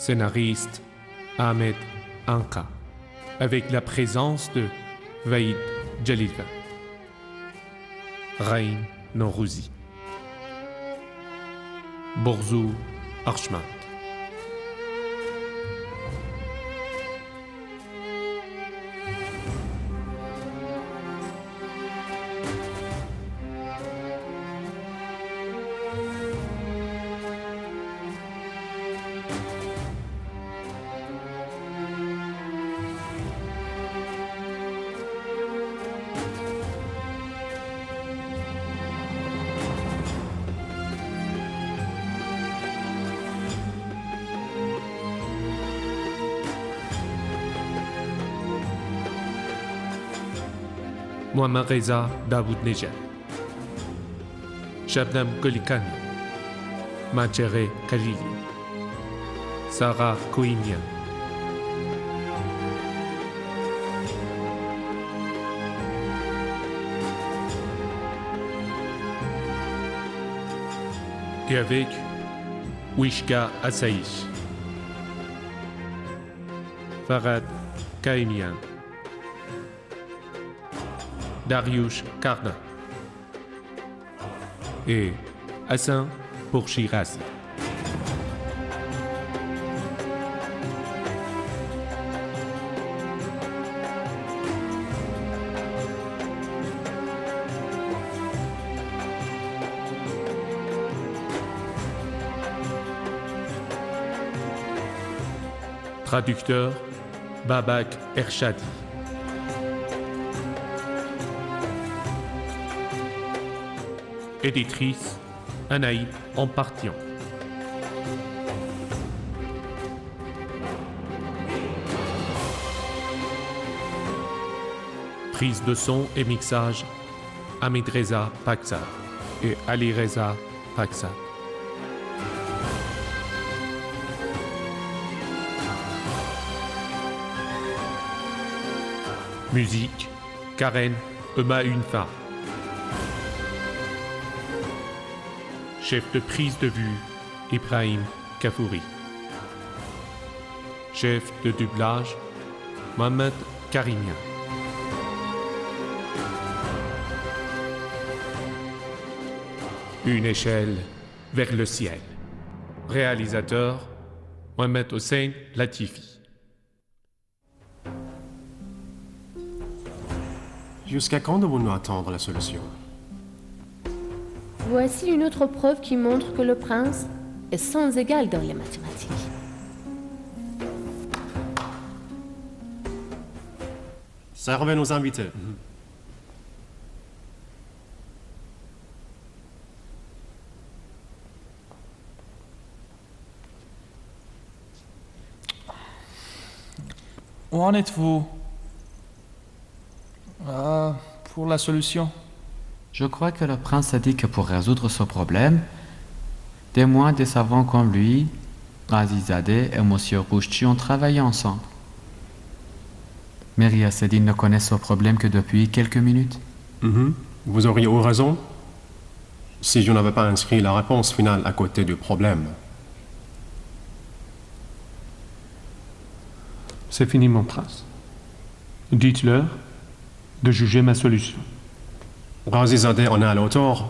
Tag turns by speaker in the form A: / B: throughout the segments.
A: Scénariste Ahmed Anka, avec la présence de Vaïd Jalilka, Raïm Norouzi, Borzou Archmat. Mohammad Reza Daoud Nejad, Shabnam Golikani, Majere Khalili, Sarah Kouinian. Et avec Wishka Asaïch, Farad Kaimian, Dariush Karna et Hassan Pourchirazi. Traducteur Babak Ershadi. Éditrice Anaïd Ampartian. Prise de son et mixage Hamid Reza Paksad et Ali Reza Paksad. Musique Karen Ema-Unfa. Chef de prise de vue, Ibrahim Kafouri. Chef de doublage, Mohamed Karimia. Une échelle vers le ciel. Réalisateur, Mohamed Hossein Latifi.
B: Jusqu'à quand devons-nous attendre la solution?
C: Voici une autre preuve qui montre que le prince est sans égal dans les mathématiques.
B: Servez nos invités.
D: Où en êtes-vous pour la solution?
E: Je crois que le prince a dit que pour résoudre ce problème, témoins des savants comme lui, Razizadeh et Monsieur Rouchti ont travaillé ensemble. Mais Riyaseddin ne connaît ce problème que depuis quelques minutes.
B: Vous auriez eu raison si je n'avais pas inscrit la réponse finale à côté du problème.
A: C'est fini, mon prince. Dites-leur de juger ma solution.
B: Razizadeh en est à l'auteur.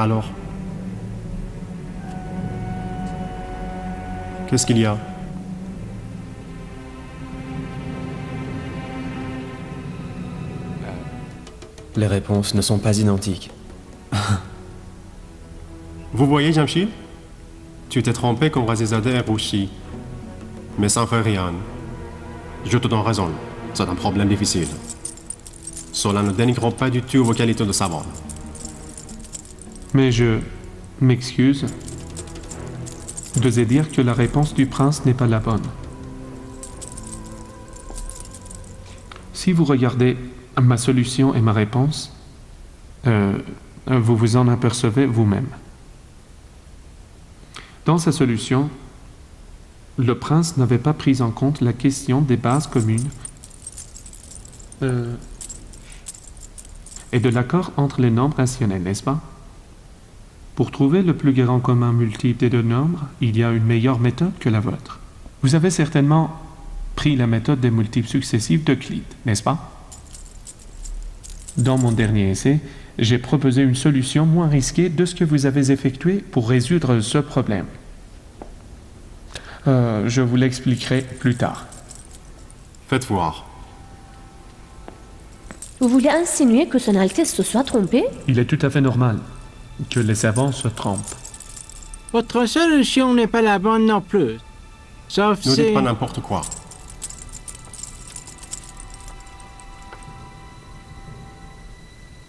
B: Alors, qu'est-ce qu'il y a?
F: Les réponses ne sont pas identiques.
B: Vous voyez, Jamshid? Tu t'es trompé comme Razizadeh et Rouchi. Mais ça ne fait rien. Je te donne raison. C'est un problème difficile. Cela ne dénigre pas du tout vos qualités de savant.
A: Mais je m'excuse d'oser dire que la réponse du prince n'est pas la bonne. Si vous regardez ma solution et ma réponse, vous vous en apercevez vous-même. Dans sa solution, le prince n'avait pas pris en compte la question des bases communes et de l'accord entre les nombres rationnels, n'est-ce pas? Pour trouver le plus grand commun multiple des deux nombres, il y a une meilleure méthode que la vôtre. Vous avez certainement pris la méthode des multiples successifs d'Euclide, n'est-ce pas? Dans mon dernier essai, j'ai proposé une solution moins risquée de ce que vous avez effectué pour résoudre ce problème. Je vous l'expliquerai plus tard.
B: Faites voir.
C: Vous voulez insinuer que Son Altesse se soit trompée?
A: Il est tout à fait normal que les savants se trompent.
G: Votre solution n'est pas la bonne non plus. Sauf
B: Ne
G: si...
B: dites pas n'importe quoi.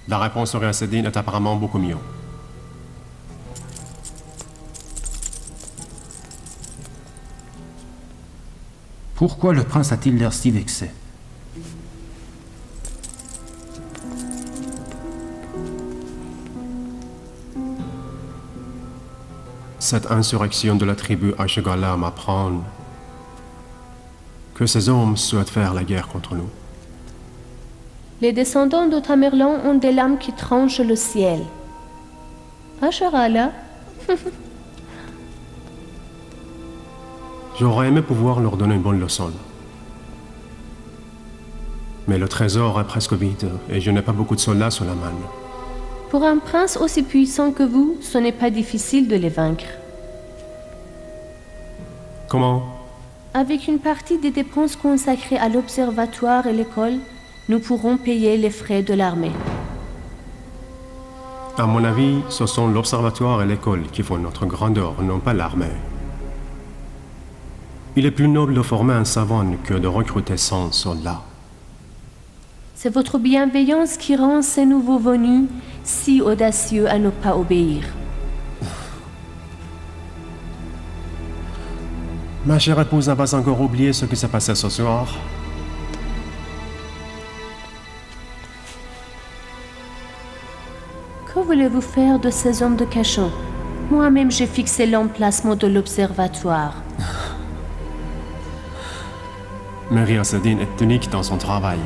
B: La réponse sur Cédine est apparemment beaucoup mieux.
H: Pourquoi le prince a-t-il l'air si vexé?
B: Cette insurrection de la tribu Ashgala m'apprend que ces hommes souhaitent faire la guerre contre nous.
C: Les descendants de Tamerlan ont des lames qui tranchent le ciel. Ashgala?
B: J'aurais aimé pouvoir leur donner une bonne leçon. Mais le trésor est presque vide et je n'ai pas beaucoup de soldats sous la main.
C: Pour un prince aussi puissant que vous, ce n'est pas difficile de les vaincre.
B: Comment?
C: Avec une partie des dépenses consacrées à l'observatoire et l'école, nous pourrons payer les frais de l'armée.
B: À mon avis, ce sont l'observatoire et l'école qui font notre grandeur, non pas l'armée. Il est plus noble de former un savant que de recruter 100 soldats.
C: C'est votre bienveillance qui rend ces nouveaux venus si audacieux à ne pas obéir.
B: Ma chère épouse n'a pas encore oublié ce qui s'est passé ce soir.
C: Que voulez-vous faire de ces hommes de cachot? Moi-même, j'ai fixé l'emplacement de l'observatoire.
B: Mary Cédine est unique dans son travail.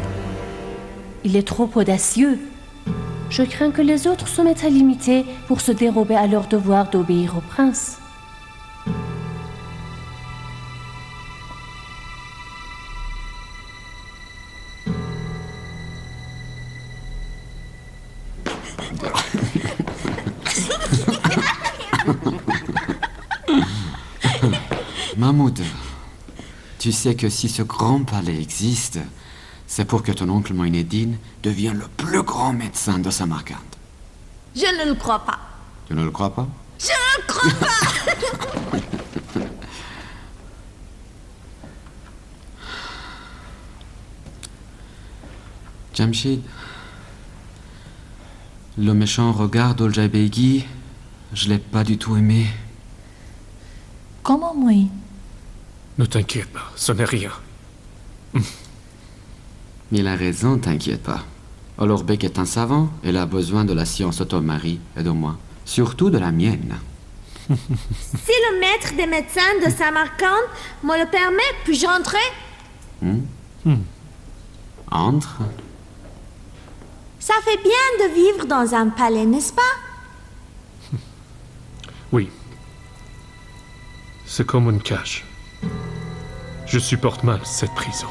C: Il est trop audacieux. Je crains que les autres se mettent à l'imiter pour se dérober à leur devoir d'obéir au prince.
E: Mahmoud, tu sais que si ce grand palais existe, c'est pour que ton oncle Moïneddin devienne le plus grand médecin de Samarcande.
I: Je ne le crois pas.
E: Tu ne le crois pas?
I: Je ne le crois pas.
E: Jamshid, le méchant regard d'Oljaï Beygui, je l'ai pas du tout aimé.
I: Comment, moi?
A: Ne t'inquiète pas, ce n'est rien.
E: Il a raison, t'inquiète pas. Olorbek est un savant, il a besoin de la science de ton mari et de moi. Surtout de la mienne.
I: Si le maître des médecins de Samarcande me le permet, puis-je entrer?
E: Entre.
I: Ça fait bien de vivre dans un palais, n'est-ce pas?
A: Oui. C'est comme une cage. Je supporte mal cette prison.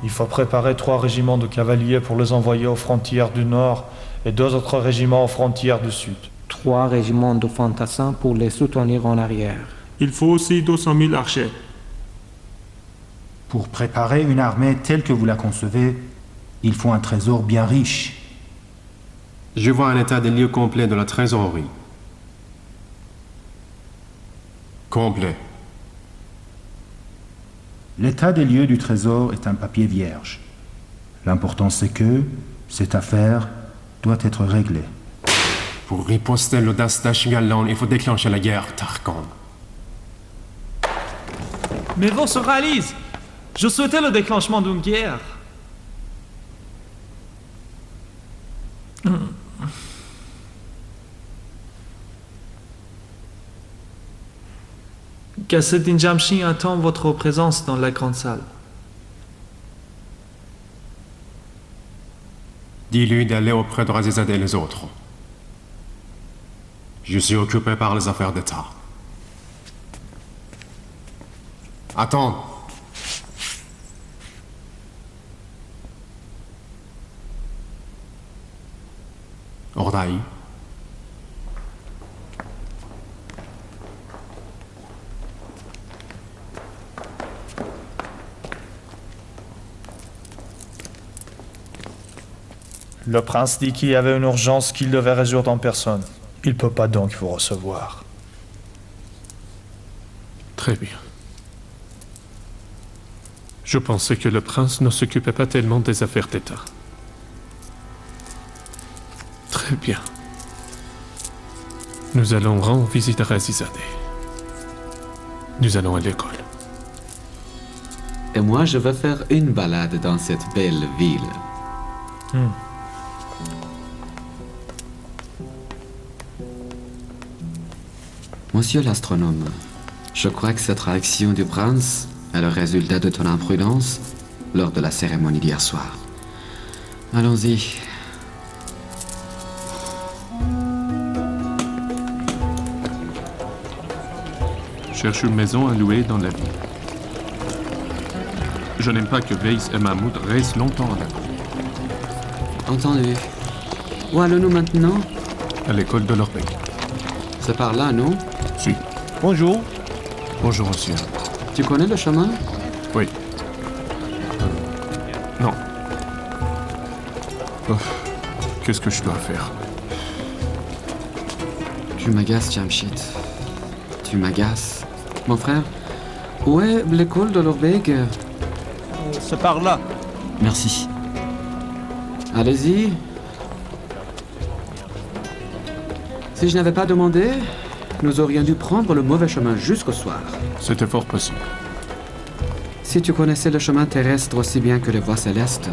D: Il faut préparer 3 régiments de cavaliers pour les envoyer aux frontières du nord et 2 autres régiments aux frontières du sud.
J: 3 régiments de fantassins pour les soutenir en arrière.
K: Il faut aussi 200 000 archers.
H: Pour préparer une armée telle que vous la concevez, il faut un trésor bien riche.
B: Je vois un état des lieux complet de la trésorerie. Complet.
H: L'état des lieux du trésor est un papier vierge. L'important c'est que cette affaire doit être réglée.
B: Pour riposter l'audace d'Ashgalan, il faut déclencher la guerre, Tarkan.
L: Mais vos réalise. Je souhaitais le déclenchement d'une guerre. Kasseddin Jamshi attend votre présence dans la grande salle.
B: Dis-lui d'aller auprès de Razizadeh et les autres. Je suis occupé par les affaires d'État. Attends. Ordaï.
D: Le prince dit qu'il y avait une urgence qu'il devait résoudre en personne. Il ne peut pas donc vous recevoir.
A: Très bien. Je pensais que le prince ne s'occupait pas tellement des affaires d'État. Très bien. Nous allons rendre visite à Razizadeh. Nous allons à l'école.
E: Et moi, je veux faire une balade dans cette belle ville. Monsieur l'astronome, je crois que cette réaction du prince est le résultat de ton imprudence lors de la cérémonie d'hier soir. Allons-y.
A: Cherche une maison à louer dans la ville. Je n'aime pas que Weiss et Mahmoud restent longtemps à la cour.
E: Entendu. Où allons-nous maintenant?
A: À l'école de l'Orbeck.
E: C'est par là, non?
A: Si.
D: Bonjour.
A: Bonjour, monsieur.
E: Tu connais le chemin?
A: Oui. Non. Oh, qu'est-ce que je dois faire?
E: Tu m'agaces, Jamshid. Tu m'agaces. Mon frère, où est l'école de l'Orbeck?
G: C'est par là.
E: Merci. Allez-y. Si je n'avais pas demandé, nous aurions dû prendre le mauvais chemin jusqu'au soir.
A: C'était fort possible.
E: Si tu connaissais le chemin terrestre aussi bien que les voies célestes.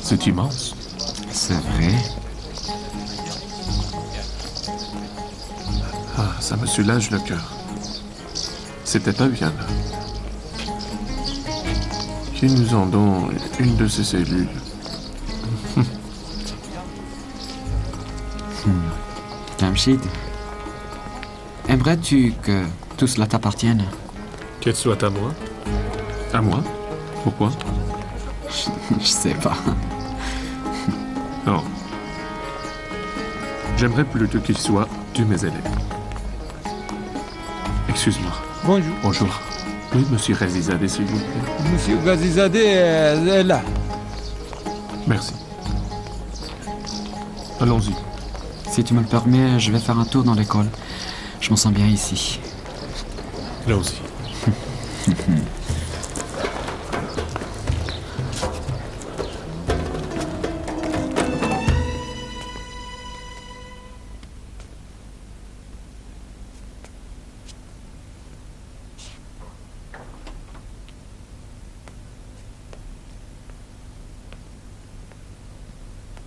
A: C'est immense.
E: C'est vrai.
A: Ah, ça me soulage le cœur. C'était pas bien. Qui nous en donne une de ces cellules?
E: Jamshid, aimerais-tu que tout cela t'appartienne?
A: Qu'elle soit à moi? À moi? Pourquoi?
E: Je sais pas.
A: Non. J'aimerais plutôt qu'il soit de mes élèves. Excuse-moi.
G: Bonjour.
A: Bonjour. Oui, monsieur Razizadeh, s'il vous plaît.
G: Monsieur Razizadeh est là.
A: Merci. Allons-y.
E: Si tu me le permets, je vais faire un tour dans l'école. Je m'en sens bien ici.
A: Allons-y.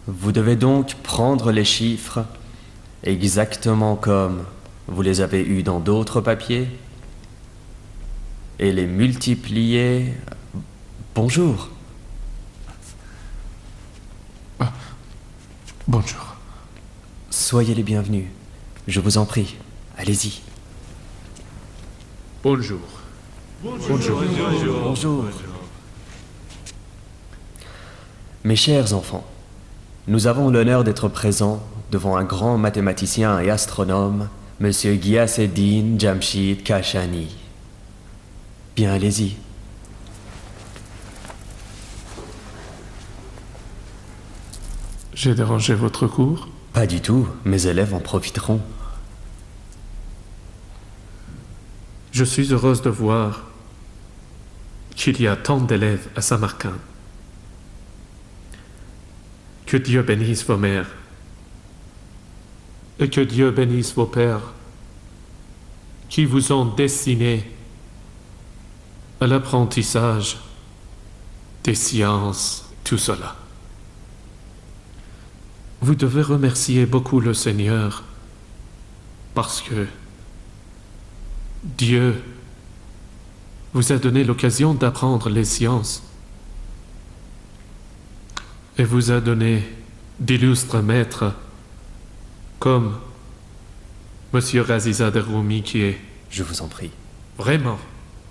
F: Vous devez donc prendre les chiffres exactement comme vous les avez eus dans d'autres papiers et les multiplier. Bonjour.
A: Bonjour.
F: Soyez les bienvenus. Je vous en prie. Allez-y.
A: Bonjour.
F: Bonjour. Bonjour. Mes chers enfants, nous avons l'honneur d'être présents devant un grand mathématicien et astronome Monsieur Ghiaseddin Jamshid Kashani. Bien, allez-y.
A: J'ai dérangé votre cours?
F: Pas du tout, mes élèves en profiteront.
A: Je suis heureuse de voir qu'il y a tant d'élèves à Samarcande. Que Dieu bénisse vos mères et que Dieu bénisse vos pères qui vous ont destiné à l'apprentissage des sciences, tout cela. Vous devez remercier beaucoup le Seigneur parce que Dieu vous a donné l'occasion d'apprendre les sciences et vous a donné d'illustres maîtres comme Monsieur Razizade Roumi qui est,
F: je vous en prie,
A: vraiment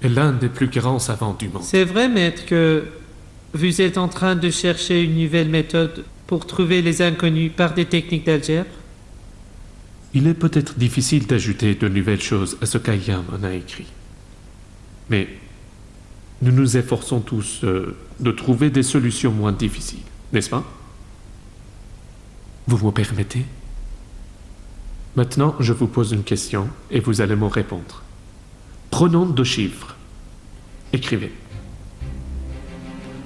A: est l'un des plus grands savants du monde.
M: C'est vrai, maître, que vous êtes en train de chercher une nouvelle méthode pour trouver les inconnus par des techniques d'algèbre?
A: Il est peut-être difficile d'ajouter de nouvelles choses à ce qu'Ayam en a écrit. Mais nous nous efforçons tous de trouver des solutions moins difficiles, n'est-ce pas? Vous me permettez? Maintenant, je vous pose une question et vous allez me répondre. Prenons deux chiffres. Écrivez.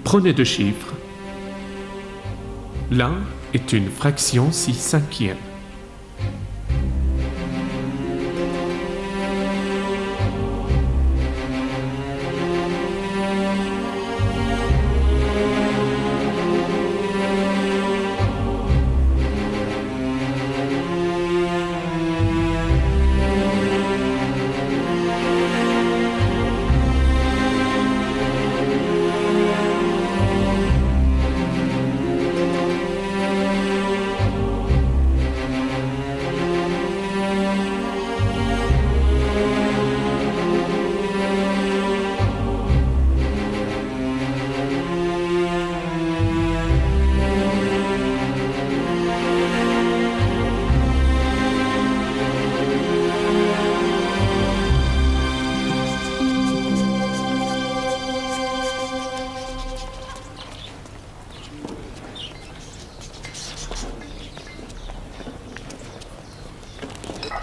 A: Prenez deux chiffres. L'un est une fraction 6/5.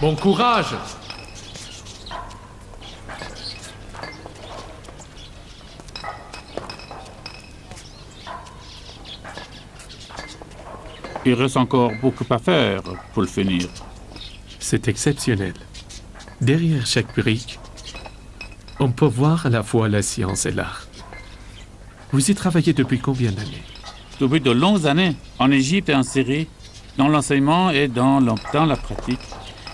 A: Bon courage!
G: Il reste encore beaucoup à faire pour le finir.
A: C'est exceptionnel. Derrière chaque brique, on peut voir à la fois la science et l'art. Vous y travaillez depuis combien d'années?
G: Depuis de longues années, en Égypte et en Syrie, dans l'enseignement et dans la pratique.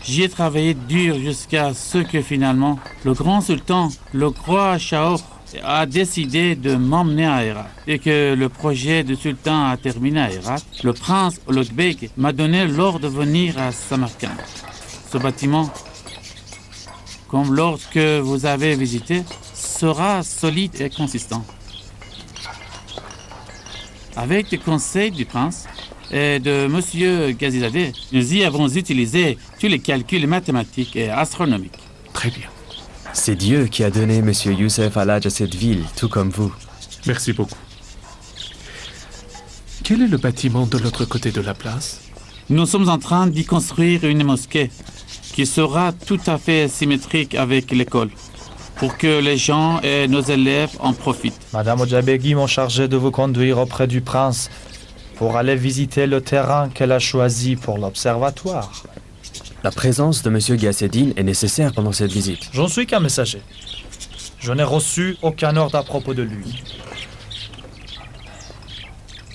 G: J'y ai travaillé dur jusqu'à ce que finalement, le grand sultan, le roi Shaour, a décidé de m'emmener à Hérat. Et que le projet du sultan a terminé à Hérat, le prince Ologbek m'a donné l'ordre de venir à Samarcande. Ce bâtiment, comme lorsque vous avez visité, sera solide et consistant. Avec le conseil du prince et de M. Ghazizadeh, nous y avons utilisé tous les calculs mathématiques et astronomiques.
A: Très bien.
F: C'est Dieu qui a donné M. Youssef Halaj à cette ville, tout comme vous.
A: Merci beaucoup. Quel est le bâtiment de l'autre côté de la place?
G: Nous sommes en train d'y construire une mosquée qui sera tout à fait symétrique avec l'école, pour que les gens et nos élèves en profitent.
D: Madame Ojabegui m'a chargé de vous conduire auprès du prince pour aller visiter le terrain qu'elle a choisi pour l'observatoire.
F: La présence de M. Ghiaseddin est nécessaire pendant cette visite.
D: Je ne suis qu'un messager. Je n'ai reçu aucun ordre à propos de lui.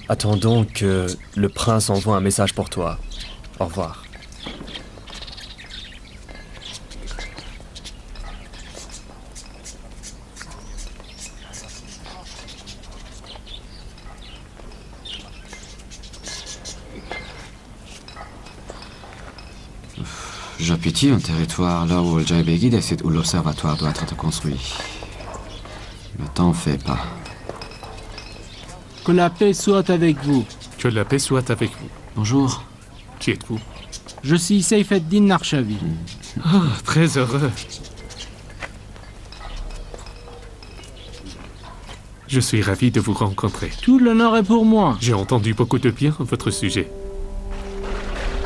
F: Attendons que le prince envoie un message pour toi. Au revoir.
E: J'appétit un territoire là où Al-Jaibegi décide où l'observatoire doit être construit. Le temps fait pas.
G: Que la paix soit avec vous.
A: Que la paix soit avec vous.
E: Bonjour.
A: Qui êtes-vous?
G: Je suis Seyfeddin Narshavi.
A: Ah, très heureux. Je suis ravi de vous rencontrer.
N: Tout l'honneur est pour moi.
A: J'ai entendu beaucoup de bien à votre sujet.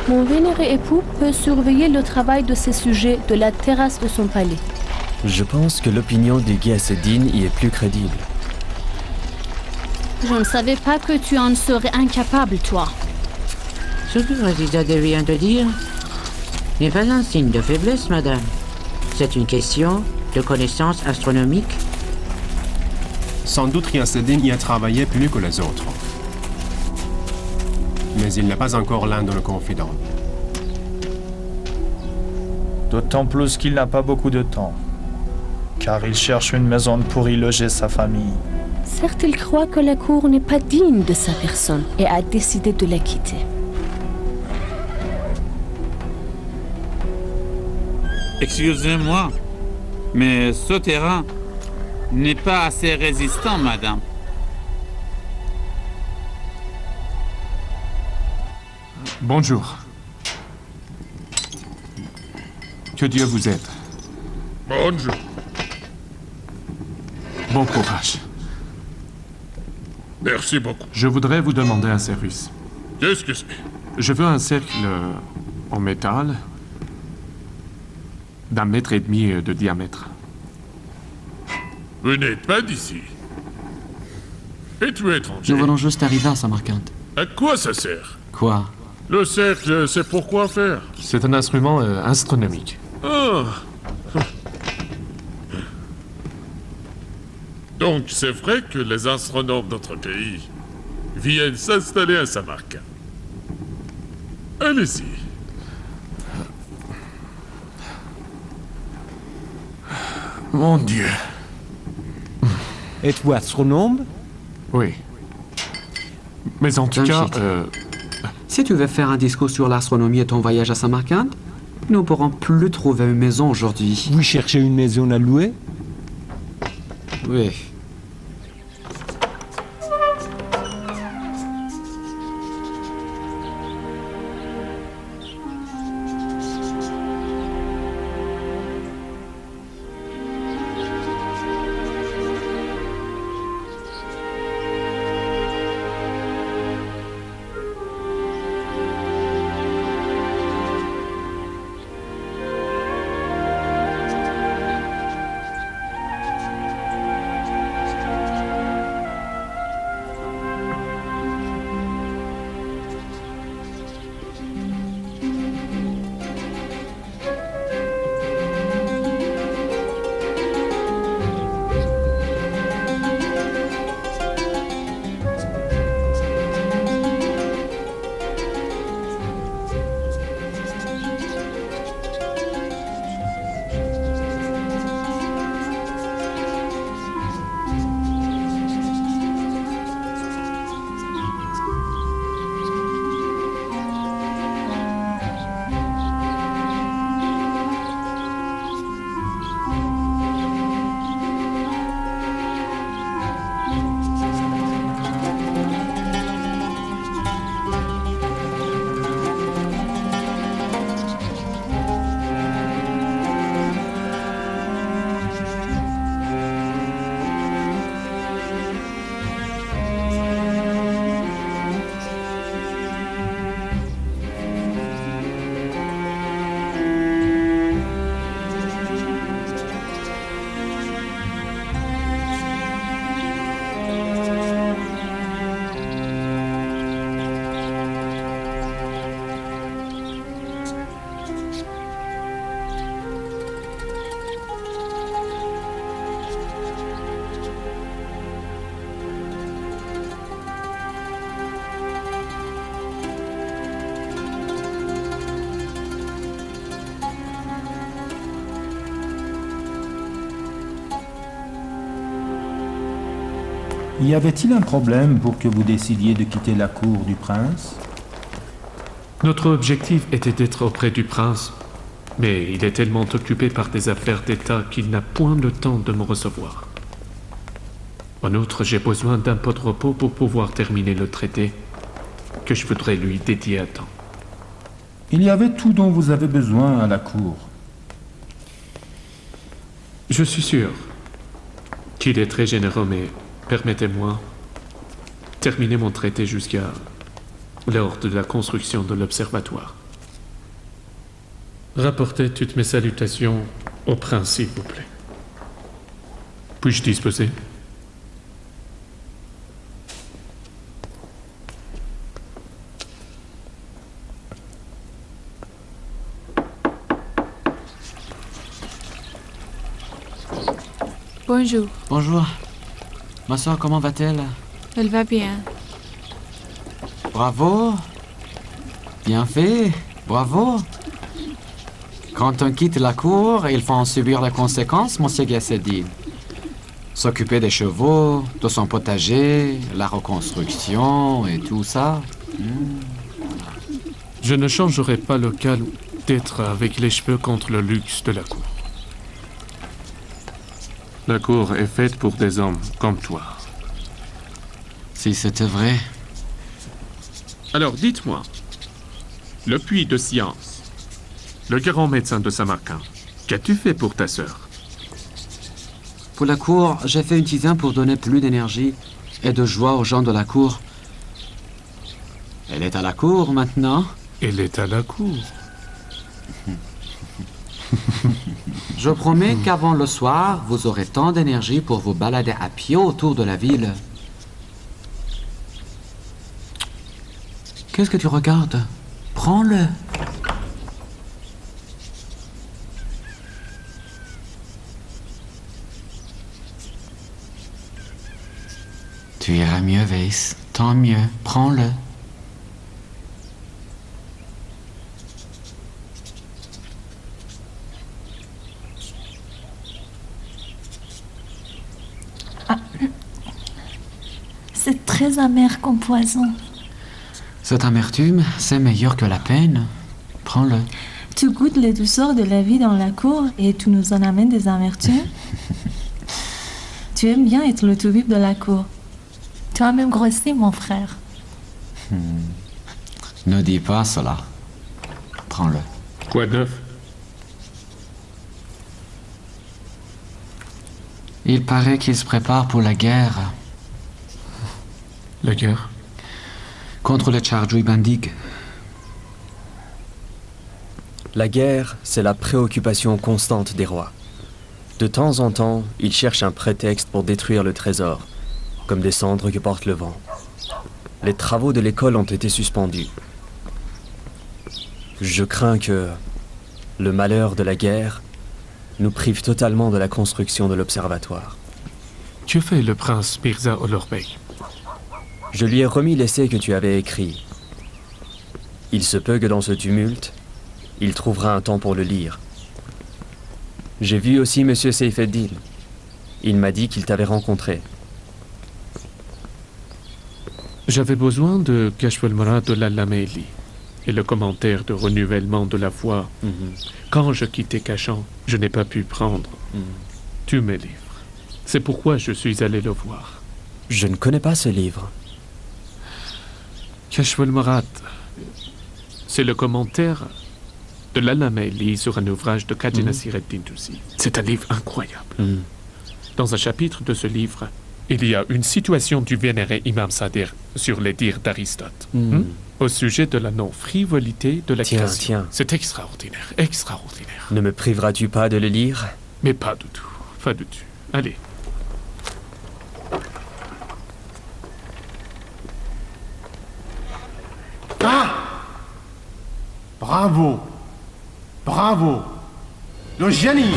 C: Mon vénéré époux peut surveiller le travail de ses sujets de la terrasse de son palais.
F: Je pense que l'opinion du Ghiyas-ed-Din y est plus crédible.
O: Je ne savais pas que tu en serais incapable, toi.
P: Ce que Razizade vient de dire n'est pas un signe de faiblesse, madame. C'est une question de connaissance astronomique.
B: Sans doute Ghiyas-ed-Din y a travaillé plus que les autres. Mais il n'est pas encore l'un de nos confidents.
D: D'autant plus qu'il n'a pas beaucoup de temps, car il cherche une maison pour y loger sa famille.
C: Certes, il croit que la cour n'est pas digne de sa personne et a décidé de la quitter.
G: Excusez-moi, mais ce terrain n'est pas assez résistant, madame.
A: Bonjour. Que Dieu vous aide.
Q: Bonjour.
A: Bon courage.
Q: Merci beaucoup.
A: Je voudrais vous demander un service.
Q: Qu'est-ce que c'est?
A: Je veux un cercle en métal d'1,5 mètre de diamètre.
Q: Vous n'êtes pas d'ici. Es-tu étranger?
E: Nous venons juste d'arriver à Samarcande.
Q: À quoi ça sert?
E: Quoi?
Q: Le cercle, c'est pour quoi faire?
A: C'est un instrument astronomique.
Q: Ah. Donc, c'est vrai que les astronomes de notre pays viennent s'installer à Samarcande. Allez-y.
A: Mon Dieu.
N: Êtes-vous astronome?
A: Oui. Mais en tout cas...
E: Si tu veux faire un discours sur l'astronomie et ton voyage à Samarcande, nous ne pourrons plus trouver une maison aujourd'hui.
N: Vous cherchez une maison à louer?
E: Oui.
H: Y avait-il un problème pour que vous décidiez de quitter la cour du prince?
A: Notre objectif était d'être auprès du prince, mais il est tellement occupé par des affaires d'État qu'il n'a point le temps de me recevoir. En outre, j'ai besoin d'un peu de repos pour pouvoir terminer le traité que je voudrais lui dédier à temps.
H: Il y avait tout dont vous avez besoin à la cour.
A: Je suis sûr qu'il est très généreux, mais permettez-moi terminer mon traité jusqu'à l'heure de la construction de l'observatoire. Rapportez toutes mes salutations au prince, s'il vous plaît. Puis-je disposer?
R: Bonjour.
E: Bonjour. Ma soeur, comment va-t-elle?
R: Elle va bien.
E: Bravo. Bien fait. Bravo. Quand on quitte la cour, il faut en subir les conséquences, monsieur Gasseddine. S'occuper des chevaux, de son potager, la reconstruction et tout ça.
A: Je ne changerai pas le cas d'être avec les cheveux contre le luxe de la cour. La cour est faite pour des hommes comme toi.
E: Si c'était vrai.
A: Alors dites-moi, le puits de science, le grand médecin de Samarcande, qu'as-tu fait pour ta sœur?
E: Pour la cour, j'ai fait une tisane pour donner plus d'énergie et de joie aux gens de la cour. Elle est à la cour maintenant.
A: Elle est à la cour.
E: Je promets qu'avant le soir, vous aurez tant d'énergie pour vous balader à pied autour de la ville. Qu'est-ce que tu regardes? Prends-le. Tu iras mieux, Weiss. Tant mieux. Prends-le.
S: C'est très amer comme poison.
E: Cette amertume, c'est meilleur que la peine. Prends-le.
S: Tu goûtes les douceurs de la vie dans la cour et tu nous en amènes des amertumes. Tu aimes bien être le tout-vif de la cour. Tu as même grossi, mon frère.
E: Ne dis pas cela. Prends-le.
A: Quoi de neuf?
E: Il paraît qu'il se prépare pour la guerre.
A: La guerre?
E: Contre les Tcharjoui Bandig.
F: La guerre, c'est la préoccupation constante des rois. De temps en temps, ils cherchent un prétexte pour détruire le trésor, comme des cendres que porte le vent. Les travaux de l'école ont été suspendus. Je crains que le malheur de la guerre nous prive totalement de la construction de l'observatoire.
A: Que fait le prince Mirza Olorbey?
F: Je lui ai remis l'essai que tu avais écrit. Il se peut que dans ce tumulte, il trouvera un temps pour le lire. J'ai vu aussi M. Seifeddin. Il m'a dit qu'il t'avait rencontré.
A: J'avais besoin de Kashf al-Murad de l'Al-Lameili et le commentaire de renouvellement de la foi. Quand je quittais Cachan, je n'ai pas pu prendre tous mes livres. C'est pourquoi je suis allé le voir.
F: Je ne connais pas ce livre.
A: Kashf al-Murad, c'est le commentaire de l'Al-Lameili sur un ouvrage de Qadi Nasireddin Tusi. C'est un livre incroyable. Dans un chapitre de ce livre, il y a une situation du vénéré Imam Sadir sur les dires d'Aristote, au sujet de la non-frivolité de la création.
F: Tiens.
A: C'est extraordinaire, extraordinaire.
F: Ne me priveras-tu pas de le lire?
A: Mais pas du tout, pas du tout. Allez.
T: Ah! Bravo! Bravo! Le génie!